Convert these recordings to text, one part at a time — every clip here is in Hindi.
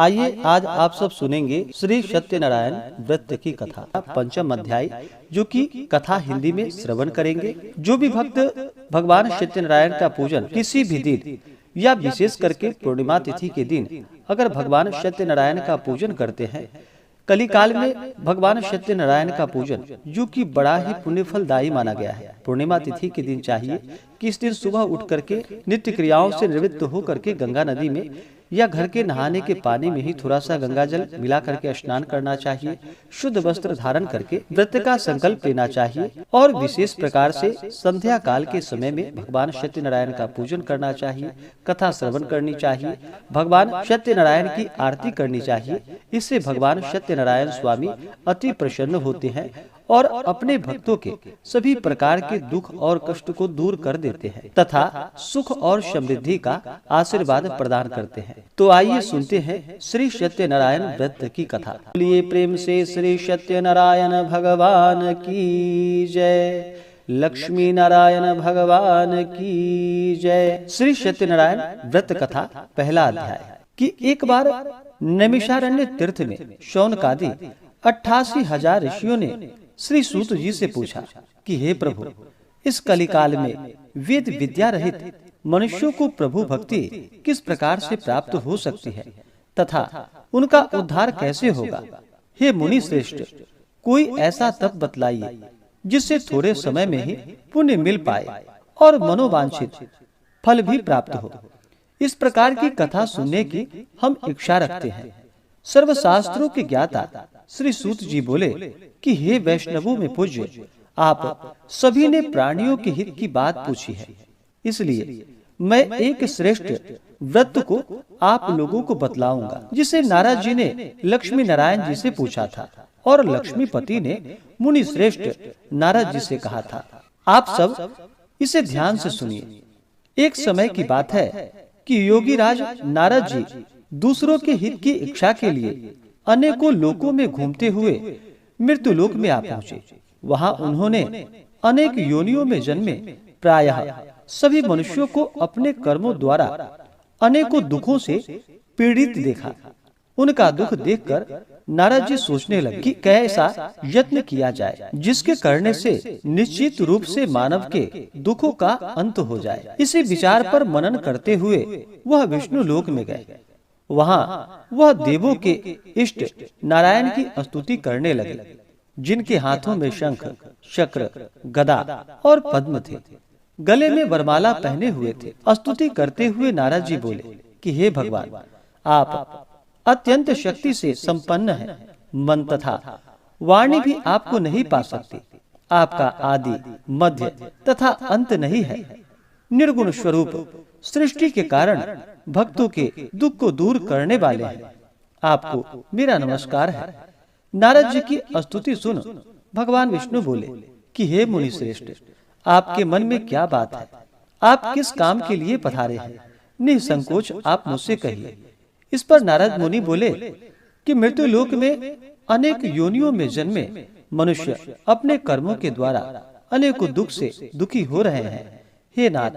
आइए आज आप सब सुनेंगे श्री सत्यनारायण व्रत की कथा, पंचम अध्याय, जो कि कथा हिंदी में श्रवण करेंगे। जो भी भक्त भगवान सत्यनारायण का पूजन किसी भी दिन या विशेष करके पूर्णिमा तिथि के दिन अगर भगवान सत्यनारायण का पूजन करते हैं, कलिकाल में भगवान सत्यनारायण का पूजन जो कि बड़ा ही पुण्य फलदायी माना गया है। पूर्णिमा तिथि के दिन चाहिए कि इस दिन सुबह उठ करके नित्य क्रियाओं से निवृत्त हो करके गंगा नदी में या घर के नहाने के पानी में ही थोड़ा सा गंगा जल मिला करके स्नान करना चाहिए। शुद्ध वस्त्र धारण करके व्रत का संकल्प लेना चाहिए और विशेष प्रकार से संध्या काल के समय में भगवान सत्यनारायण का पूजन करना चाहिए, कथा श्रवण करनी चाहिए, भगवान सत्यनारायण की आरती करनी चाहिए। इससे भगवान सत्यनारायण स्वामी अति प्रसन्न होते हैं और अपने भक्तों के सभी प्रकार के दुख और कष्ट को दूर कर देते हैं तथा सुख और समृद्धि का आशीर्वाद प्रदान करते हैं। तो आइए सुनते हैं श्री सत्यनारायण व्रत की कथा। बोलिए प्रेम से श्री सत्यनारायण भगवान की जय, लक्ष्मी नारायण भगवान की जय। श्री सत्यनारायण व्रत कथा पहला अध्याय। कि एक बार नैमिषारण्य तीर्थ में शौनकादि 88,000 ऋषियों ने श्री सूत जी से पूछा कि हे प्रभु, इस कलिकाल में वेद विद्या रहित मनुष्यों को प्रभु भक्ति किस प्रकार से प्राप्त हो सकती है तथा उनका उद्धार कैसे होगा। हे मुनि श्रेष्ठ, कोई ऐसा तप बतलाइए जिससे थोड़े समय में ही पुण्य मिल पाए और मनोवांछित फल भी प्राप्त हो। इस प्रकार की कथा सुनने की हम इच्छा रखते हैं। सर्वशास्त्रों के ज्ञाता श्री सूत जी बोले कि हे वैष्णवों में पूज्य, आप सभी ने प्राणियों के हित की बात पूछी है, इसलिए मैं एक श्रेष्ठ व्रत को आप लोगों को बतलाऊंगा, जिसे नारद जी ने लक्ष्मी नारायण जी से पूछा था और लक्ष्मीपति ने मुनि श्रेष्ठ नारद जी से कहा था। आप सब इसे ध्यान से सुनिए। एक समय की बात है कि योगी राज नारद जी दूसरों के हित की इच्छा के लिए अनेकों लोकों में घूमते हुए मृत्यु लोक में आ पहुँचे। वहाँ उन्होंने अनेक योनियों में जन्मे प्रायः सभी मनुष्यों को अपने कर्मों द्वारा अनेकों दुखों से पीड़ित देखा। उनका दुख देखकर नारद जी सोचने लगे कि कैसा यत्न किया जाए जिसके करने से निश्चित रूप से मानव के दुखों का अंत हो जाए। इसी विचार पर मनन करते हुए वह विष्णु लोक में गए। वहाँ वह देवों के इष्ट नारायण की स्तुति करने लगे, जिनके हाथों में शंख, चक्र, गदा और पद्म थे, गले में वरमाला पहने हुए थे। स्तुति करते हुए नारद जी बोले कि हे भगवान, आप अत्यंत शक्ति से संपन्न हैं। मन तथा वाणी भी आपको नहीं पा सकती। आपका आदि, मध्य तथा अंत नहीं है। निर्गुण स्वरूप सृष्टि के कारण भक्तों के दुख को दूर करने वाले हैं। आपको मेरा नमस्कार है। नारद जी की स्तुति सुन भगवान विष्णु बोले कि हे मुनि श्रेष्ठ, आपके मन में क्या बात है? आप किस काम के लिए पधारे हैं? निसंकोच आप मुझसे कहिए। इस पर नारद मुनि बोले कि मृत्यु लोक में अनेक योनियों में जन्मे मनुष्य अपने कर्मों के द्वारा अनेकों दुख से दुखी हो रहे हैं। हे नाथ,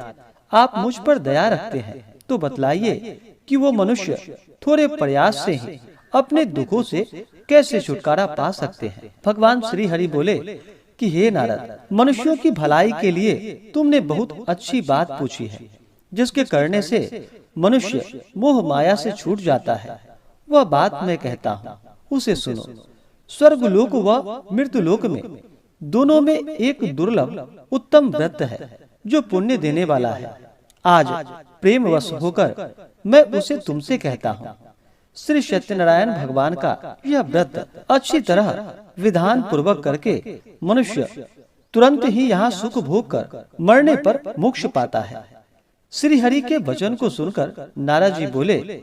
आप मुझ पर दया रखते हैं तो बतलाइए कि वो मनुष्य थोड़े प्रयास से ही अपने दुखों से कैसे छुटकारा पा सकते हैं। भगवान श्री हरि बोले कि हे नारद, मनुष्यों की भलाई के लिए तुमने बहुत अच्छी बात पूछी है, जिसके करने से मनुष्य मोह माया से छूट जाता है। वह बात मैं कहता हूँ, उसे सुनो। स्वर्ग लोक व मृत्यु लोक में दोनों में एक दुर्लभ उत्तम व्रत है जो पुण्य देने वाला है। आज प्रेमवश होकर मैं उसे तुमसे कहता हूँ। श्री सत्यनारायण भगवान का यह व्रत अच्छी तरह विधान पूर्वक करके मनुष्य तुरंत ही यहाँ सुख भोग कर मरने पर मोक्ष पाता है। श्री हरि के वचन को सुनकर नारद जी बोले,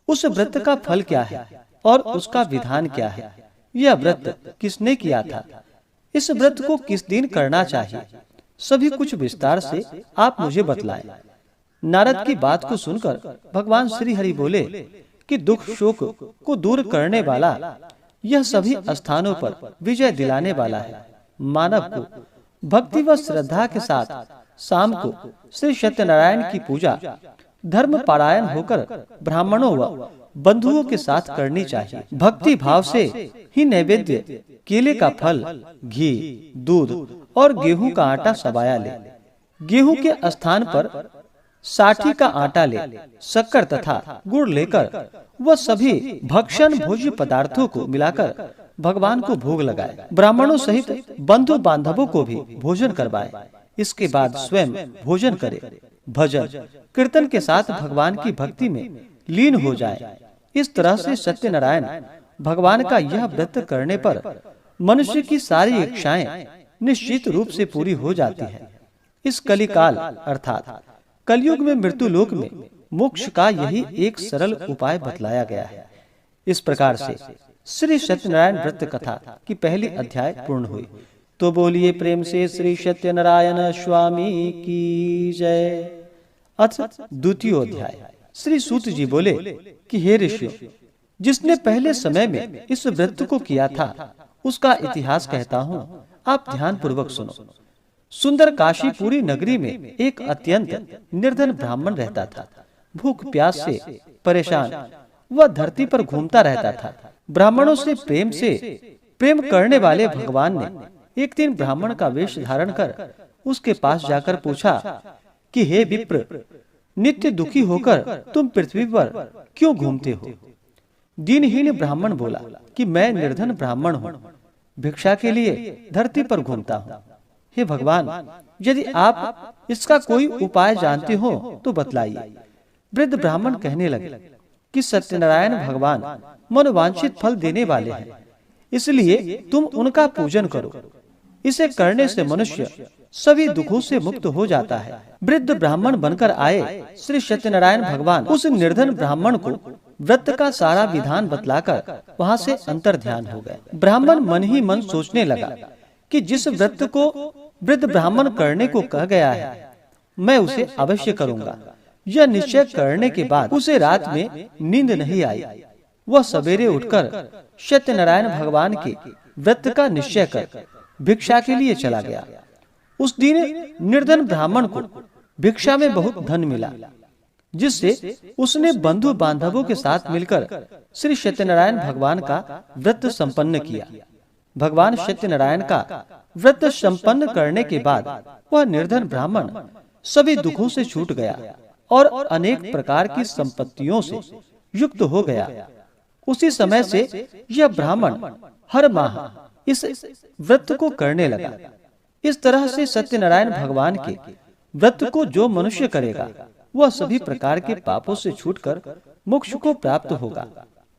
उस व्रत का फल क्या है और उसका विधान क्या है? यह व्रत किसने किया था? इस व्रत को किस दिन करना चाहिए? सभी कुछ विस्तार से आप मुझे बतलाएं। नारद की बात को सुनकर भगवान श्री हरि बोले कि दुख शोक को दूर करने वाला यह सभी स्थानों पर विजय दिलाने वाला है। मानव को भक्ति व श्रद्धा के साथ शाम को श्री सत्यनारायण की पूजा धर्म पारायण होकर ब्राह्मणों व बंधुओं के साथ करनी चाहिए। भक्ति भाव से ही नैवेद्य केले का फल, घी, दूध और गेहूं का आटा सबाया ले। गेहूं के स्थान पर साठी का आटा ले, शक्कर तथा गुड़ लेकर वह सभी भक्षण भोज्य पदार्थों को मिलाकर भगवान को भोग लगाए। ब्राह्मणों सहित बंधु बांधवों को भी भोजन करवाए। इसके बाद स्वयं भोजन करे, भजन कीर्तन के साथ भगवान की भक्ति में लीन हो जाए। इस तरह से सत्यनारायण भगवान का यह व्रत करने पर मनुष्य की सारी इच्छाएं निश्चित रूप से पूरी हो जाती है। इस कलिकाल अर्थात कलयुग में मृत्यु लोक में मोक्ष का यही एक सरल उपाय बतलाया गया है। इस प्रकार से श्री सत्यनारायण व्रत कथा की पहली अध्याय पूर्ण हुई। तो बोलिए प्रेम से श्री सत्यनारायण स्वामी की जय। अथ द्वितीय अध्याय। श्री सूत जी बोले कि हे ऋषियों, जिसने पहले समय में इस व्रत को किया था उसका इतिहास कहता हूँ, आप ध्यान पूर्वक सुनो। सुंदर काशीपुरी नगरी में एक अत्यंत निर्धन ब्राह्मण रहता था। भूख प्यास से परेशान वह धरती पर घूमता रहता था। ब्राह्मणों से प्रेम करने वाले भगवान ने एक दिन ब्राह्मण का वेश धारण कर उसके पास जाकर पूछा कि हे विप्र, नित्य दुखी होकर तुम पृथ्वी पर क्यों घूमते हो? दीनहीन ब्राह्मण बोला कि मैं निर्धन ब्राह्मण हूँ, भिक्षा के लिए धरती पर घूमता हूँ। हे भगवान, यदि आप इसका कोई उपाय जानते हो तो बतलाइए। वृद्ध ब्राह्मण कहने लगे कि सत्यनारायण भगवान मनोवांछित फल देने वाले हैं, इसलिए तुम उनका पूजन करो। इसे करने से मनुष्य सभी दुखों से मुक्त हो जाता है। वृद्ध ब्राह्मण बनकर आए श्री सत्यनारायण भगवान उस निर्धन ब्राह्मण को व्रत का सारा विधान बतलाकर वहाँ से अंतर ध्यान हो गए। ब्राह्मण मन ही मन सोचने लगा कि जिस व्रत को वृद्ध ब्राह्मण करने को कह गया है, मैं उसे अवश्य करूंगा। यह निश्चय करने के बाद उसे रात में नींद नहीं आई। वह सवेरे उठकर सत्यनारायण भगवान के व्रत का निश्चय कर भिक्षा के लिए चला गया। उस दिन निर्धन ब्राह्मण को भिक्षा में बहुत धन मिला, जिससे उसने बंधु बांधवों के साथ मिलकर श्री सत्यनारायण भगवान का व्रत संपन्न किया। भगवान सत्यनारायण का व्रत संपन्न करने के बाद वह निर्धन ब्राह्मण सभी दुखों से छूट गया और अनेक प्रकार की संपत्तियों से युक्त हो गया। उसी समय से यह ब्राह्मण हर माह इस व्रत को करने लगा। इस तरह से सत्यनारायण भगवान के व्रत को जो मनुष्य करेगा वह सभी प्रकार के पापों से छूटकर मोक्ष को प्राप्त होगा।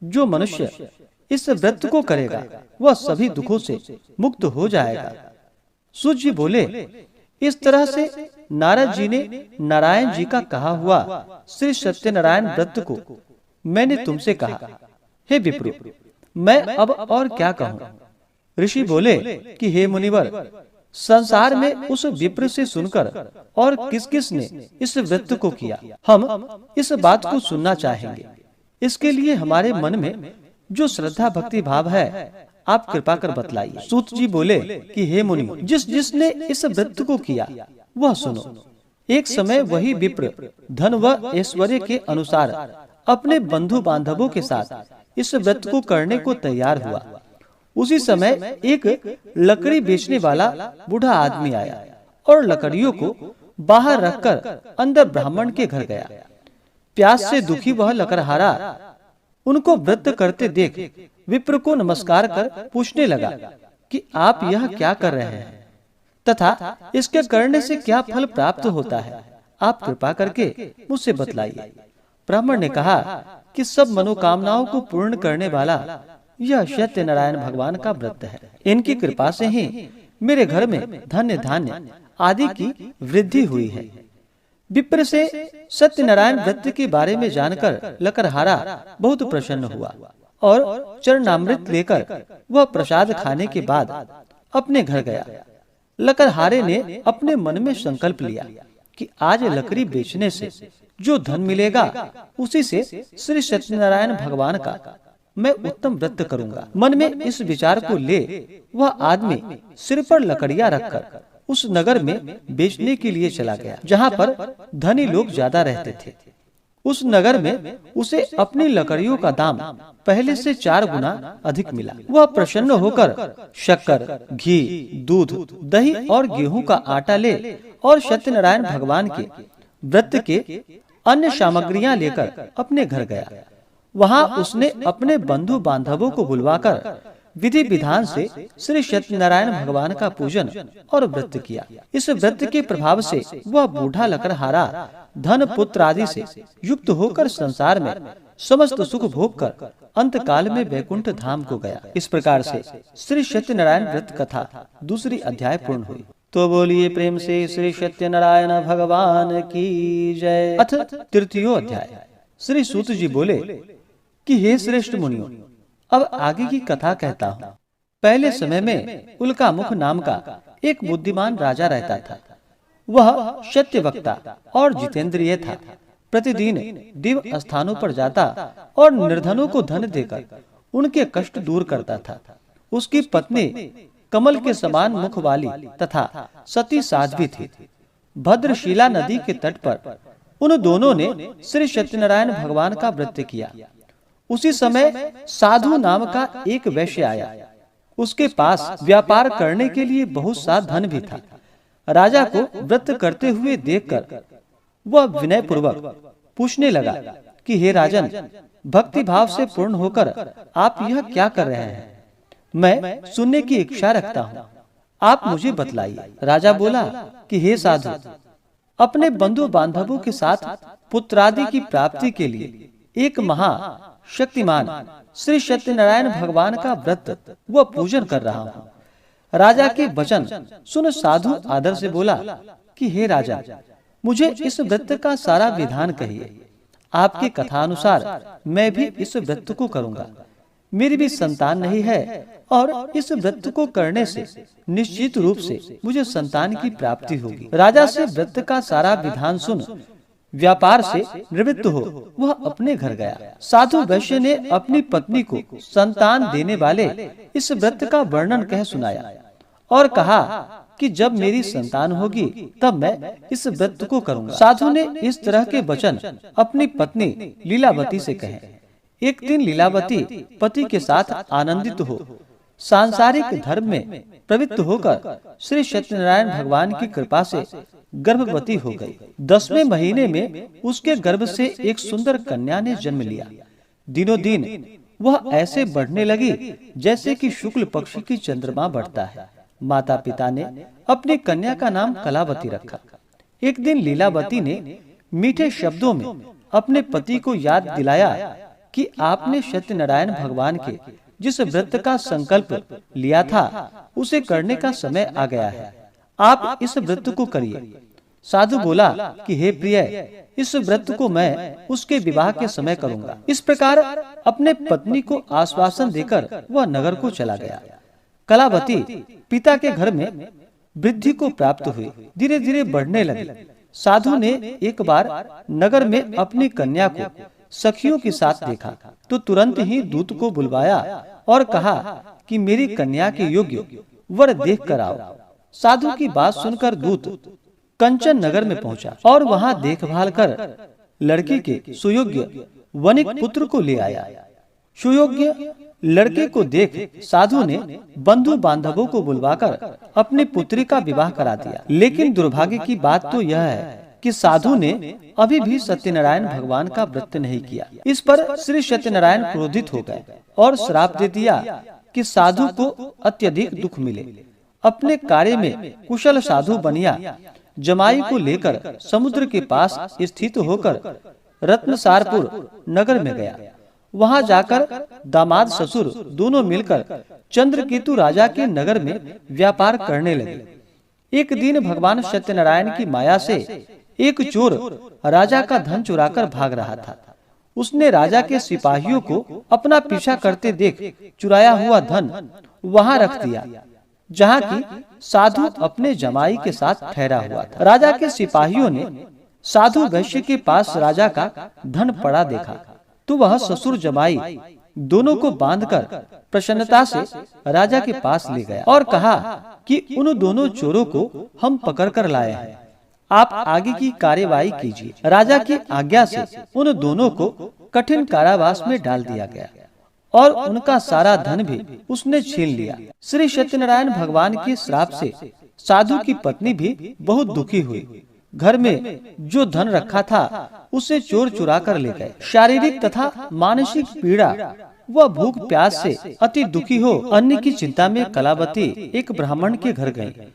जो मनुष्य इस व्रत को करेगा वह सभी दुखों से मुक्त हो जाएगा। सूत जी बोले, इस तरह से नारद जी ने नारायण जी का कहा हुआ श्री सत्यनारायण व्रत को मैंने तुमसे कहा। हे विप्र, मैं अब और क्या कहूँ? ऋषि बोले कि हे मुनिवर, संसार में उस विप्र से सुनकर और किस किस ने इस व्रत को किया, हम इस बात को सुनना चाहेंगे। इसके लिए हमारे मन में जो श्रद्धा भक्ति भाव है आप कृपा कर बतलाइए। सूत जी बोले कि हे मुनि, जिसने इस व्रत को किया वह सुनो। एक समय वही विप्र धन व ऐश्वर्य के अनुसार अपने बंधु बांधवों के साथ इस व्रत को करने को तैयार हुआ। उसी समय एक लकड़ी बेचने वाला बूढ़ा आदमी आया और लकड़ियों को बाहर रखकर अंदर ब्राह्मण के घर गया। प्यास से दुखी वह लकड़हारा उनको व्रत करते देख विप्र को नमस्कार कर पूछने लगा कि आप यह क्या कर रहे हैं तथा इसके करने से क्या फल प्राप्त होता है, आप कृपा करके मुझसे बतलाइए। ब्राह्मण ने कहा कि सब मनोकामनाओं को पूर्ण करने वाला यह सत्यनारायण भगवान का व्रत है। इनकी कृपा से ही मेरे घर में धन्य धान्य आदि की वृद्धि हुई है। विप्र से सत्यनारायण व्रत के बारे में जानकर लकड़हारा बहुत प्रसन्न हुआ और चरणामृत लेकर वह प्रसाद खाने के बाद अपने घर गया। लकड़हारे ने अपने मन में संकल्प लिया कि आज लकड़ी बेचने से जो धन मिलेगा उसी से श्री सत्यनारायण भगवान का मैं उत्तम व्रत करूंगा। मन में इस विचार को ले वह आदमी सिर पर लकड़ियां रखकर उस नगर में बेचने के लिए चला गया, जहाँ पर धनी लोग ज्यादा रहते थे। उस नगर में उसे अपनी लकड़ियों का दाम पहले से 4 गुना अधिक मिला। वह प्रसन्न होकर शक्कर, घी, दूध, दही और गेहूं का आटा ले और सत्यनारायण भगवान के व्रत के अन्य सामग्रियां लेकर अपने घर गया। वहां उसने अपने बंधु बांधवों को बुलवाकर विधि विधान से श्री सत्यनारायण भगवान का पूजन और व्रत किया। इस व्रत के प्रभाव से वह बूढ़ा लकड़हारा धन पुत्र आदि से युक्त होकर संसार में समस्त सुख भोग कर अंत काल में वैकुंठ धाम को गया। इस प्रकार से श्री सत्यनारायण व्रत कथा दूसरी अध्याय पूर्ण हुई। तो बोलिए प्रेम से श्री सत्यनारायण भगवान की जय। अथ तृतीयो अध्याय। श्री सूत जी बोले कि हे श्रेष्ठ मुनियों, अब आगे की कथा कहता हूँ। पहले समय में उल्कामुख नाम का एक बुद्धिमान राजा रहता था। वह सत्यवक्ता और जितेंद्रिय था। प्रतिदिन दिव्य स्थानों पर जाता और निर्धनों को धन देकर उनके कष्ट दूर करता था। उसकी पत्नी कमल के समान मुख वाली तथा सती साध्वी थी। भद्रशिला नदी के तट पर उन दोनों ने श्री सत्यनारायण भगवान का व्रत किया। उसी समय साधु नाम का एक वैश्य आया। उसके पास व्यापार करने के लिए बहुत सा धन भी था। राजा को व्रत करते हुए देखकर वह विनय पूर्वक पूछने लगा कि हे राजन, भक्ति भाव से पूर्ण होकर आप यह क्या कर रहे हैं? मैं सुनने की इच्छा रखता हूँ, आप मुझे बतलाइए। राजा बोला कि हे साधु, अपने बंधु बांधवों के साथ पुत्रादि की प्राप्ति के लिए एक महा शक्तिमान श्री सत्यनारायण भगवान का व्रत व पूजन कर रहा हूँ। राजा के वचन सुन साधु आदर से बोला कि हे राजा, मुझे इस व्रत का सारा विधान कहिए। आपकी कथा अनुसार मैं भी इस व्रत को करूँगा। मेरी भी संतान नहीं है और इस व्रत को करने से निश्चित रूप से मुझे संतान की प्राप्ति होगी। राजा से व्रत का सारा विधान सुन व्यापार से निवृत्त हो वह अपने घर गया। साधु वैश्य ने अपनी पत्नी को संतान देने वाले इस व्रत का वर्णन कह सुनाया और कहा कि जब मेरी संतान होगी तब मैं इस व्रत को करूंगा। साधु ने इस तरह के वचन अपनी पत्नी लीलावती से कहे। एक दिन लीलावती पति के साथ आनंदित हो सांसारिक धर्म में प्रवृत्त होकर श्री सत्यनारायण भगवान की कृपा से गर्भवती हो गई। 10वें महीने में उसके गर्भ से एक सुंदर कन्या ने जन्म लिया। दिनों दिन वह ऐसे बढ़ने लगी जैसे कि शुक्ल पक्ष की चंद्रमा बढ़ता है। माता पिता ने अपनी कन्या का नाम कलावती रखा। एक दिन लीलावती ने मीठे शब्दों में अपने पति को याद दिलाया कि आपने सत्यनारायण भगवान के जिस व्रत का संकल्प लिया था उसे करने का समय आ गया है। आप इस व्रत को करिए। साधु बोला कि हे प्रिय, इस व्रत को मैं उसके विवाह के समय करूंगा। इस प्रकार अपने पत्नी को आश्वासन देकर वह नगर को चला गया। कलावती पिता के घर में वृद्धि को प्राप्त हुई, धीरे धीरे बढ़ने लगी। साधु ने एक बार नगर में अपनी कन्या को सखियों के साथ देखा तो तुरंत ही दूत को बुलवाया और कहा कि मेरी कन्या के योग्य वर देख कर आओ। साधु की बात सुनकर दूत कंचन नगर में पहुंचा और वहां देखभाल कर लड़की के सुयोग्य वनिक पुत्र को ले आया। सुयोग्य लड़के को देख साधु ने बंधु बांधवों को बुलवाकर अपनी पुत्री का विवाह करा दिया। लेकिन दुर्भाग्य की बात तो यह है कि साधु ने अभी भी सत्यनारायण भगवान का व्रत नहीं किया। इस पर श्री सत्यनारायण क्रोधित हो गए और श्राप दे दिया कि साधु को अत्यधिक दुख मिले। अपने कार्य में कुशल साधु बनिया जमाई को लेकर समुद्र के पास स्थित होकर रत्नसारपुर नगर में गया। वहां जाकर दामाद ससुर दोनों मिलकर चंद्रकेतु राजा के नगर में व्यापार करने लगे। एक दिन भगवान सत्यनारायण की माया से एक चोर राजा का धन चुराकर भाग रहा था। उसने राजा के सिपाहियों को अपना पीछा करते देख चुराया हुआ धन वहां रख दिया जहाँ की साधु अपने जमाई के साथ ठहरा हुआ था। राजा के सिपाहियों ने साधु वैश्य के पास राजा का धन पड़ा देखा तो वह ससुर जमाई दोनों को बांधकर प्रसन्नता से राजा के पास ले गया और कहा कि उन दोनों चोरों को हम पकड़ कर लाए हैं। आप आगे की कार्यवाही कीजिए। राजा की आज्ञा से उन दोनों को कठिन कारावास में डाल दिया गया और उनका सारा धन भी उसने छीन लिया। श्री सत्यनारायण भगवान के श्राप से साधु की पत्नी भी बहुत दुखी हुई। घर में जो धन रखा था उसे चोर चुरा कर ले गए। शारीरिक तथा मानसिक पीड़ा वह भूख प्यास से अति दुखी हो अन्न की चिंता में कलावती एक ब्राह्मण के घर गई।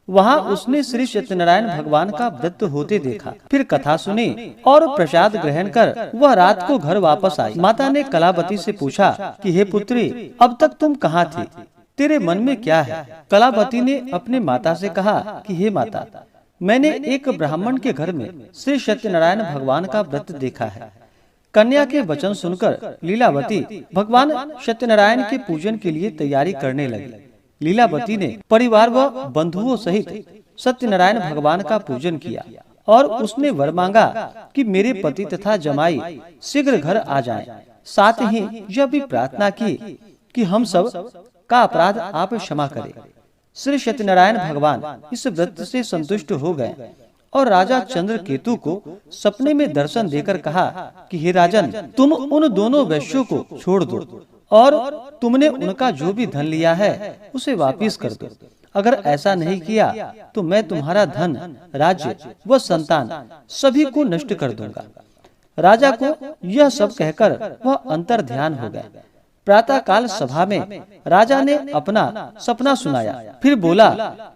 वहाँ उसने श्री सत्यनारायण भगवान का व्रत होते देखा, फिर कथा सुनी और प्रसाद ग्रहण कर वह रात को घर वापस आई। माता ने कलावती से पूछा कि हे पुत्री, अब तक तुम कहाँ थी? तेरे मन में क्या है? कलावती ने अपने माता से कहा कि हे माता, मैंने एक ब्राह्मण के घर में श्री सत्यनारायण भगवान का व्रत देखा है। कन्या के वचन सुनकर लीलावती भगवान सत्यनारायण के पूजन के लिए तैयारी करने लगी। लीलावती ने परिवार व बंधुओं सहित सत्यनारायण भगवान का पूजन किया और उसने वर मांगा कि मेरे पति तथा जमाई शीघ्र घर आ जाएं। साथ ही यह भी प्रार्थना की कि हम सब का अपराध आप क्षमा करें। श्री सत्यनारायण भगवान इस व्रत से संतुष्ट हो गए और राजा चंद्रकेतु को सपने में दर्शन देकर कहा कि हे राजन, तुम उन दोनों वैश्यों को छोड़ दो और तुमने उनका जो भी धन लिया है उसे वापस कर दो। अगर ऐसा नहीं किया तो मैं तुम्हारा धन, राज्य व संतान सभी को नष्ट कर दूंगा। राजा को यह सब कहकर वह अंतर ध्यान हो गए। प्रातः काल सभा में राजा ने अपना सपना सुनाया, फिर बोला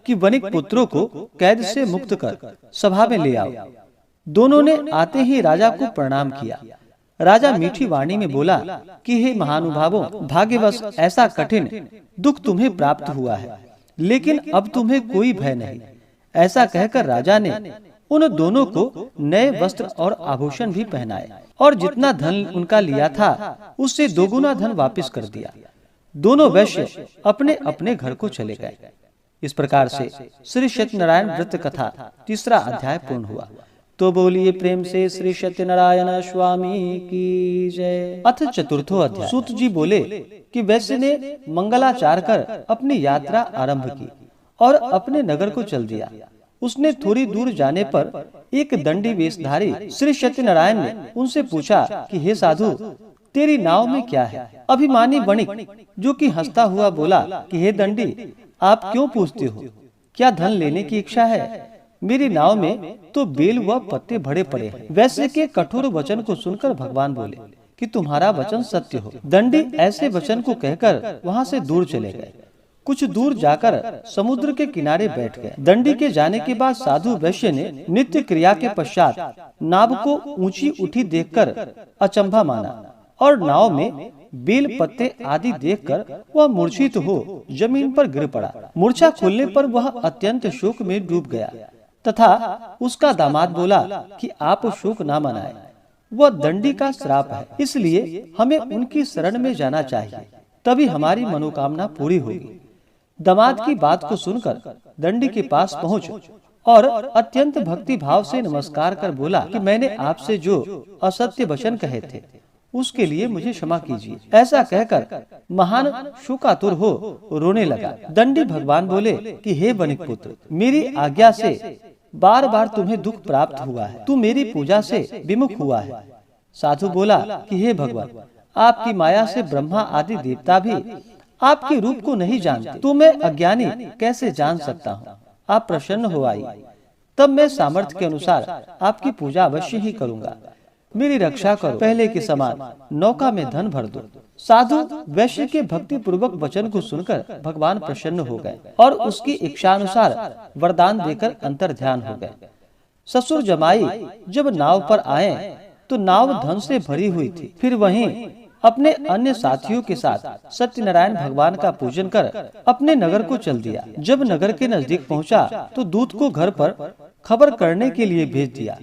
कि वणिक पुत्रों को कैद से मुक्त कर सभा में ले आओ। दोनों ने आते ही राजा को प्रणाम किया। राजा मीठी वाणी में बोला कि हे महानुभावों, भाग्यवश ऐसा कठिन दुख तुम्हें प्राप्त हुआ है, लेकिन अब तुम्हें कोई भय नहीं। ऐसा कहकर राजा ने उन दोनों को नए वस्त्र और आभूषण भी पहनाए और जितना धन उनका लिया था उससे दोगुना धन वापस कर दिया। दोनों वैश्य अपने अपने घर को चले गए। इस प्रकार से श्री सत्यनारायण व्रत कथा 3रा अध्याय पूर्ण हुआ। तो बोलिए प्रेम से श्री सत्यनारायण स्वामी की जय। अथ 4थो अध्याय। सूत जी बोले कि वैश्य ने मंगलाचार कर अपनी यात्रा आरंभ की और अपने नगर को चल दिया। उसने थोड़ी दूर जाने पर एक दंडी वेशधारी श्री सत्यनारायण ने उनसे पूछा कि हे साधु, तेरी नाव में क्या है? अभिमानी वणिक जो कि हंसता हुआ बोला कि हे दंडी, आप क्यों पूछते हो? क्या धन लेने की इच्छा है? मेरी नाव में तो बेल व पत्ते भरे पड़े हैं। वैश्य के कठोर वचन को सुनकर भगवान बोले कि तुम्हारा वचन सत्य हो। दंडी ऐसे वचन को कहकर वहाँ से दूर चले गए। कुछ दूर जाकर समुद्र के किनारे बैठ गए। दंडी के जाने के बाद साधु वैश्य ने नित्य क्रिया के पश्चात नाव को ऊंची उठी देखकर अचंभा माना और नाव में बेल पत्ते आदि देखकर वह मूर्छित हो जमीन पर गिर पड़ा। मूर्छा खुलने पर वह अत्यंत शोक में डूब गया तथा उसका दामाद बोला कि आप शोक न मनाएं, वह दंडी का श्राप है, इसलिए हमें उनकी शरण में जाना चाहिए, तभी हमारी मनोकामना पूरी होगी। दामाद की बात को सुनकर दंडी के पास पहुँच और अत्यंत भक्ति भाव से नमस्कार कर बोला कि मैंने आपसे जो असत्य वचन कहे थे उसके लिए मुझे क्षमा कीजिए। ऐसा कहकर महान शोकातुर हो रोने लगा। दंडी भगवान बोले कि हे वणिक पुत्र, मेरी आज्ञा से बार बार तुम्हें दुख प्राप्त हुआ है, तू मेरी पूजा से विमुख हुआ है। साधु बोला कि हे भगवान, आपकी माया से ब्रह्मा आदि देवता भी आपके रूप को नहीं जानते, तो मैं अज्ञानी कैसे जान सकता हूँ? आप प्रसन्न हो आई, तब मैं सामर्थ्य के अनुसार आपकी पूजा अवश्य ही करूँगा। मेरी रक्षा करो, पहले के समान नौका में धन भर दो। साधु वैश्य के भक्ति पूर्वक वचन को सुनकर भगवान प्रसन्न हो गए और उसकी इच्छा अनुसार वरदान देकर अंतर ध्यान हो गए। ससुर जमाई जब नाव पर आए तो नाव धन से भरी हुई थी। फिर वहीं अपने अन्य साथियों के साथ सत्यनारायण भगवान का पूजन कर अपने नगर को चल दिया। जब नगर के नजदीक पहुंचा तो दूत को घर पर खबर करने के लिए भेज दिया।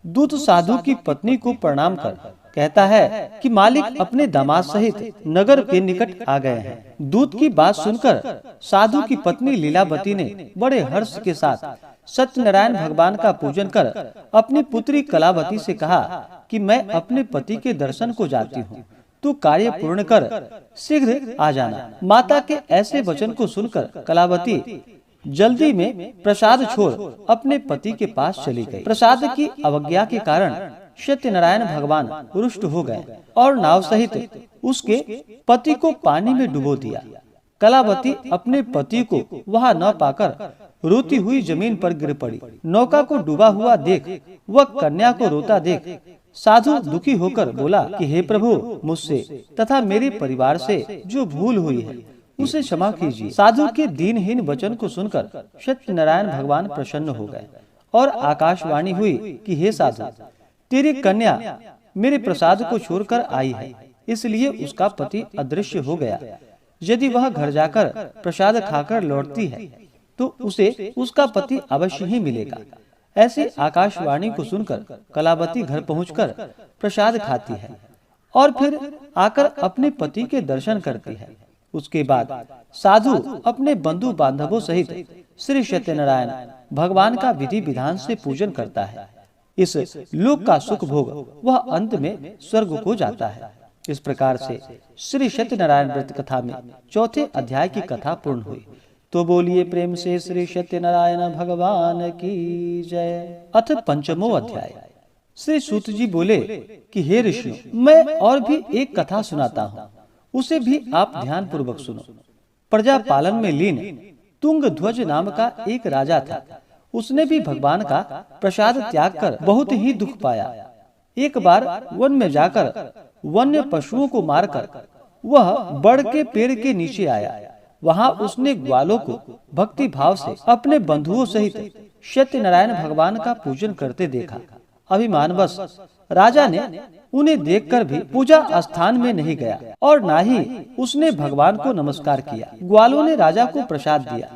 दूत साधु की पत्नी को प्रणाम कर कहता है कि मालिक अपने दामाद सहित नगर के निकट आ गए हैं। दूत की बात सुनकर साधु की पत्नी लीलावती ने बड़े हर्ष के साथ सत्यनारायण भगवान का पूजन कर अपनी पुत्री कलावती से कहा कि मैं अपने पति के दर्शन को जाती हूँ, तू कार्य पूर्ण कर शीघ्र आ जाना। माता के ऐसे वचन को सुनकर कलावती जल्दी में प्रसाद छोड़ अपने पति के पास चली गई। प्रसाद की अवज्ञा के कारण सत्यनारायण भगवान रुष्ट हो गए और नाव सहित उसके पति को पानी में डुबो दिया। कलावती अपने पति को वहां न पाकर रोती हुई जमीन पर गिर पड़ी। नौका को डूबा हुआ देख वह कन्या को रोता देख साधु दुखी होकर बोला कि हे प्रभु, मुझसे तथा मेरे परिवार से जो भूल हुई है उसे क्षमा कीजिए। साधु के दीनहीन वचन को सुनकर सत्यनारायण भगवान प्रसन्न हो गए और आकाशवाणी हुई कि हे साधु, तेरी कन्या मेरे प्रसाद को छोड़कर आई है, इसलिए उसका पति अदृश्य हो गया। यदि वह घर जाकर प्रसाद खाकर लौटती है तो उसे उसका पति अवश्य ही मिलेगा। ऐसी आकाशवाणी को सुनकर कलावती घर पहुंचकर प्रसाद खाती है और फिर आकर अपने पति के दर्शन करती है। उसके बाद साधु अपने बंधु बांधवों सहित श्री सत्यनारायण भगवान का विधि विधान से पूजन करता है। इस लोक का सुख भोग वह अंत में स्वर्ग को जाता है। इस प्रकार से श्री सत्यनारायण व्रत कथा में चौथे अध्याय की कथा पूर्ण हुई। तो बोलिए प्रेम से श्री सत्यनारायण भगवान की जय। अथ पंचमो अध्याय। श्री सूत जी बोले कि हे ऋषियों, मैं और भी एक कथा सुनाता हूँ, उसे भी आप ध्यान पूर्वक सुनो। प्रजा पालन में लीन तुंगध्वज नाम का एक राजा था। उसने भी भगवान का प्रसाद त्याग कर बहुत ही दुख पाया। एक बार वन में जाकर वन्य पशुओं को मारकर वह बड़ के पेड़ के नीचे आया। वहां उसने ग्वालों को भक्ति भाव से अपने बंधुओं सहित सत्यनारायण भगवान का पूजन करते देखा। अभिमानवश राजा ने उन्हें देखकर भी पूजा स्थान में नहीं गया और ना ही उसने भगवान को नमस्कार किया। ग्वालों ने राजा को प्रसाद दिया,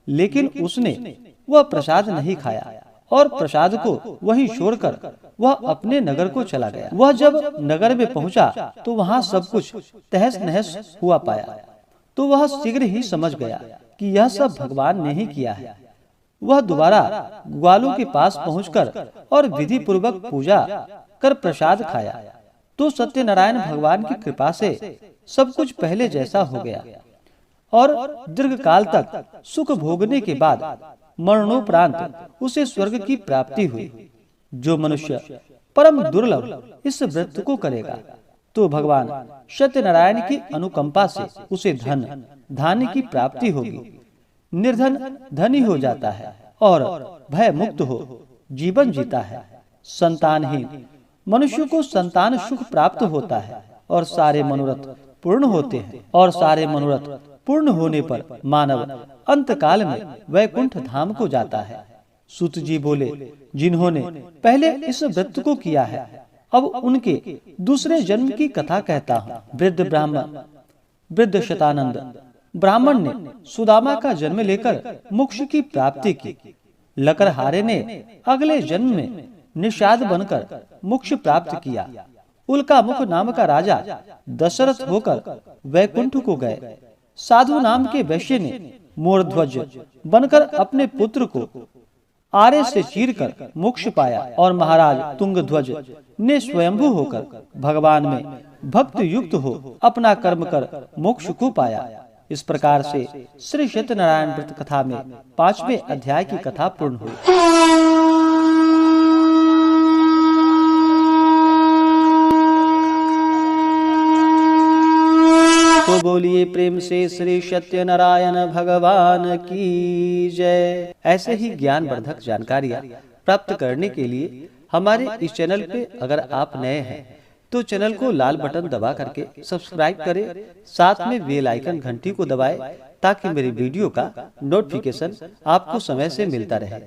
लेकिन उसने वह प्रसाद नहीं खाया और प्रसाद को वहीं छोड़कर वह अपने नगर को चला गया। वह जब नगर में पहुंचा तो वहां सब कुछ तहस नहस हुआ पाया। तो वह शीघ्र ही समझ गया कि यह सब भगवान ने ही किया है। वह दोबारा ग्वालों के पास पहुंचकर और विधि पूर्वक पूजा कर प्रसाद खाया। तो सत्यनारायण भगवान की कृपा से सब कुछ पहले जैसा हो गया और दीर्घ काल तक सुख भोगने के बाद मरणोपरांत उसे स्वर्ग की प्राप्ति हुई। जो मनुष्य परम दुर्लभ इस व्रत को करेगा तो भगवान सत्यनारायण की अनुकंपा से उसे धन धान्य की प्राप्ति होगी। निर्धन धनी हो जाता है और भय मुक्त हो जीवन जीता है। संतानहीन मनुष्य को संतान सुख प्राप्त होता है और सारे मनोरथ पूर्ण होते हैं। और सारे मनोरथ पूर्ण होने पर मानव अंत काल में वैकुंठ धाम को जाता है। सूत जी बोले, जिन्होंने पहले इस व्रत को किया है, अब उनके दूसरे जन्म की कथा कहता हूँ। वृद्ध शतानंद ब्राह्मण ने सुदामा का जन्म लेकर मोक्ष की प्राप्ति की। लकड़हारे ने अगले जन्म में निषाद बनकर मोक्ष प्राप्त किया। उल्का मुख नाम का राजा दशरथ होकर वैकुंठ को गए। साधु नाम के वैश्य ने मोरध्वज बनकर अपने पुत्र को आरे से चीरकर मोक्ष पाया और महाराज तुंगध्वज ने स्वयंभू होकर भगवान में भक्त युक्त हो अपना कर्म कर मोक्ष को पाया। इस प्रकार से श्री सत्यनारायण व्रत कथा में 5वें अध्याय की कथा पूर्ण हुई। तो बोलिए प्रेम से श्री सत्यनारायण भगवान की जय। ऐसे ही ज्ञान वर्धक जानकारियाँ प्राप्त करने के लिए हमारे इस चैनल पे अगर आप नए हैं तो चैनल को लाल बटन दबा करके सब्सक्राइब करें, साथ में बेल आइकन घंटी को दबाएं ताकि मेरी वीडियो का नोटिफिकेशन आपको समय से मिलता रहे।